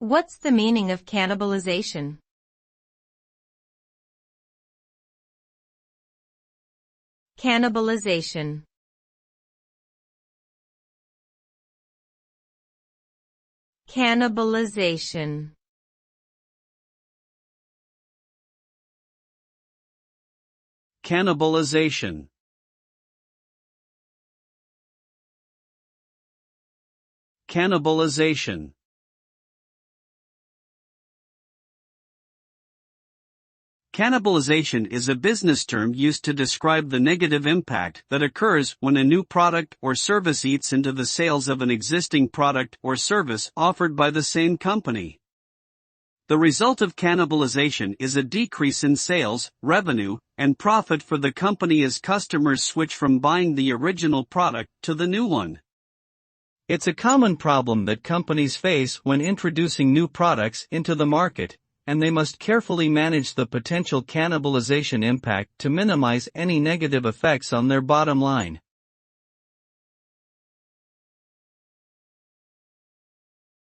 What's the meaning of cannibalization? Cannibalization. Cannibalization. Cannibalization. Cannibalization. Cannibalization is a business term used to describe the negative impact that occurs when a new product or service eats into the sales of an existing product or service offered by the same company. The result of cannibalization is a decrease in sales, revenue, and profit for the company as customers switch from buying the original product to the new one. It's a common problem that companies face when introducing new products into the market, and they must carefully manage the potential cannibalization impact to minimize any negative effects on their bottom line.